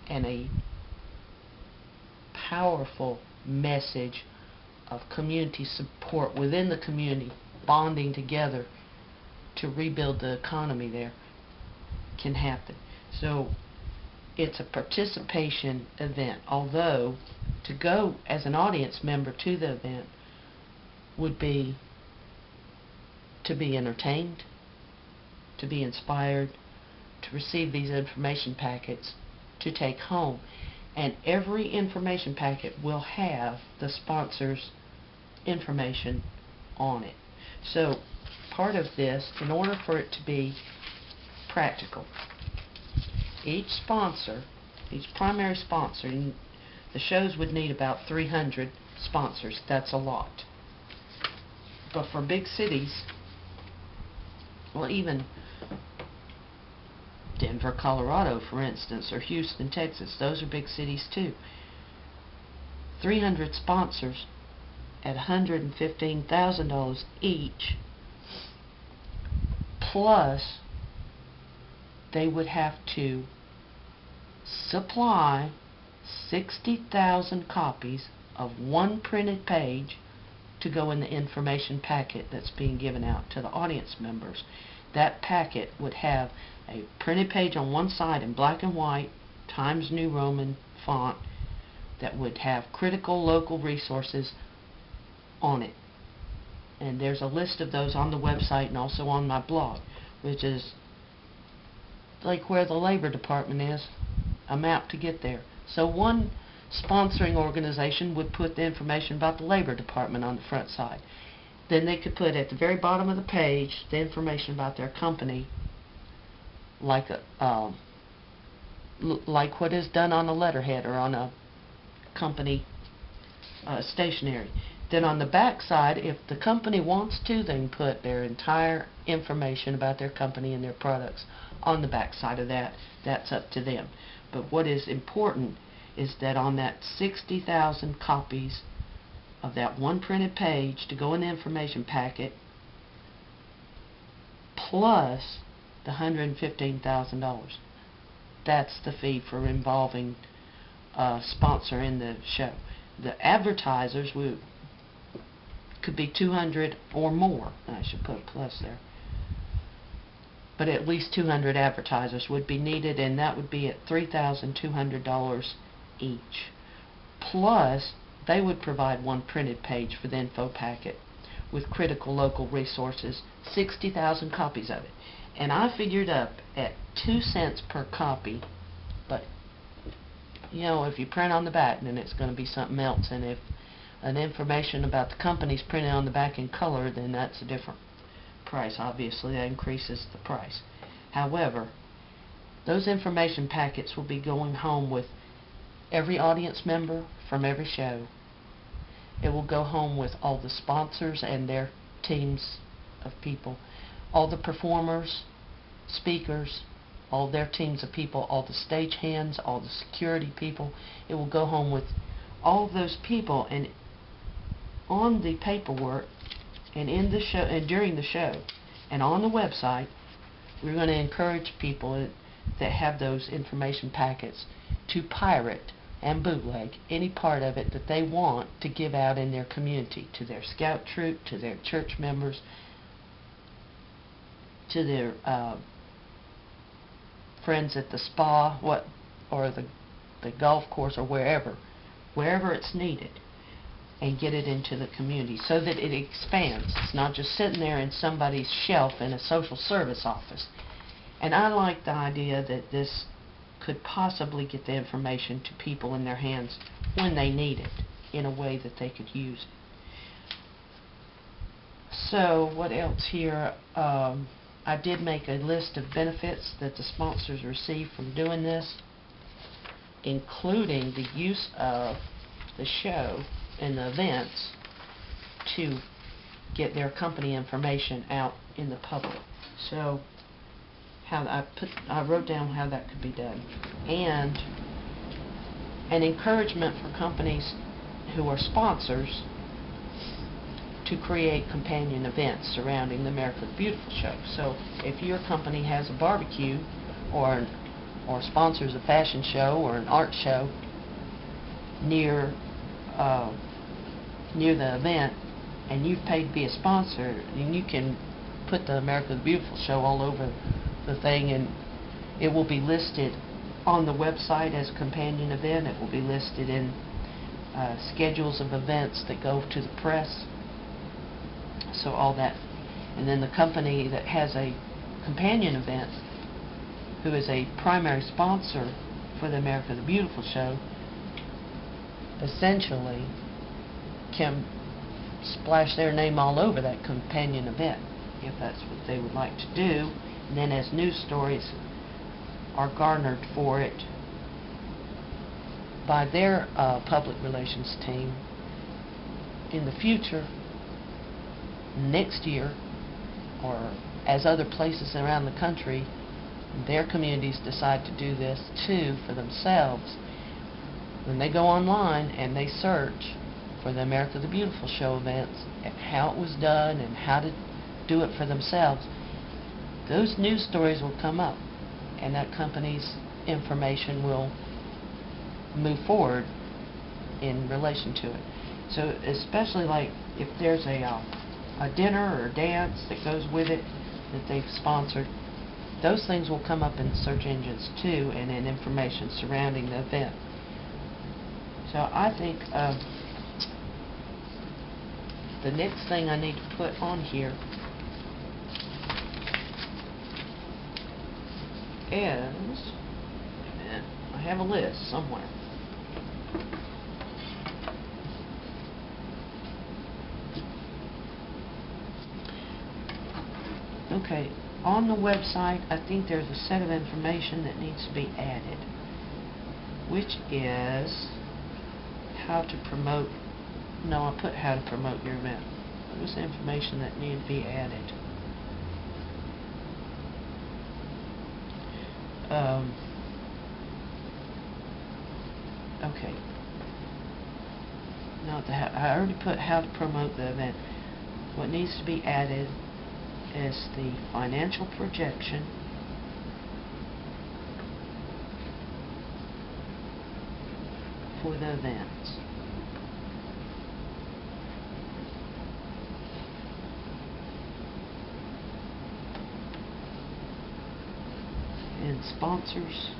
and a powerful message of community support within the community, bonding together to rebuild the economy there, can happen. So it's a participation event, although to go as an audience member to the event would be to be entertained, to be inspired, to receive these information packets to take home. And every information packet will have the sponsor's information on it. So part of this, in order for it to be practical, each sponsor, each primary sponsor, and the shows would need about 300 sponsors. That's a lot. But for big cities, well, even Denver, Colorado, for instance, or Houston, Texas, those are big cities too. 300 sponsors at $115,000 each, plus they would have to supply 60,000 copies of one printed page to go in the information packet that's being given out to the audience members. That packet would have a printed page on one side in black and white, Times New Roman font, that would have critical local resources on it. And there's a list of those on the website and also on my blog, which is like where the Labor Department is, a map to get there. So one sponsoring organization would put the information about the Labor Department on the front side. Then they could put at the very bottom of the page the information about their company, like like what is done on a letterhead or on a company stationery. Then on the back side, if the company wants to, they can put their entire information about their company and their products on the back side of that. That's up to them. But what is important is that on that 60,000 copies of that one printed page to go in the information packet, plus the $115,000. That's the fee for involving a sponsor in the show. The advertisers could be 200 or more. I should put a plus there. But at least 200 advertisers would be needed, and that would be at $3,200 each. Plus, they would provide one printed page for the info packet with critical local resources, 60,000 copies of it. And I figured up at 2 cents per copy, but you know, if you print on the back, then it's going to be something else, and if an information about the company's printed on the back in color, then that's a different price. Obviously, that increases the price. However, those information packets will be going home with every audience member from every show. It will go home with all the sponsors and their teams of people, all the performers, speakers, all their teams of people, all the stage hands, all the security people. It will go home with all of those people, and on the paperwork and in the show and during the show and on the website, we're going to encourage people that have those information packets to pirate and bootleg any part of it that they want to give out in their community, to their scout troop, to their church members, to their friends at the spa, or the golf course, or wherever it's needed, and get it into the community so that it expands. It's not just sitting there in somebody's shelf in a social service office. And I like the idea that this could possibly get the information to people in their hands when they need it, in a way that they could use it. So what else here? I did make a list of benefits that the sponsors receive from doing this, including the use of the show and the events to get their company information out in the public. So I wrote down how that could be done, and an encouragement for companies who are sponsors to create companion events surrounding the America the Beautiful show. So if your company has a barbecue or or sponsors a fashion show or an art show near the event, and you've paid to be a sponsor, and you can put the America the Beautiful show all over the thing, and it will be listed on the website as a companion event. It will be listed in schedules of events that go to the press. So all that. And then the company that has a companion event, who is a primary sponsor for the America the Beautiful show, essentially can splash their name all over that companion event, if that's what they would like to do. And then as news stories are garnered for it by their public relations team in the future, next year, or as other places around the country, their communities decide to do this too for themselves, when they go online and they search for the America the Beautiful show events, and how it was done and how to do it for themselves, those news stories will come up, and that company's information will move forward in relation to it. So especially like if there's a dinner or a dance that goes with it that they've sponsored, those things will come up in search engines too, and in information surrounding the event. So I think the next thing I need to put on here is, I have a list somewhere. Okay, on the website, I think there's a set of information that needs to be added, which is how to promote. No, I put how to promote your event. What was the information that needed to be added? Okay. Not the I already put how to promote the event. What needs to be added is the financial projection, for the event. And sponsors'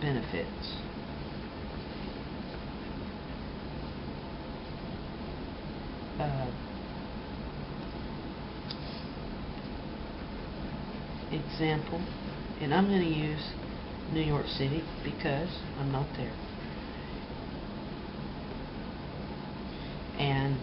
benefits. Example, and I'm going to use New York City because I'm not there. And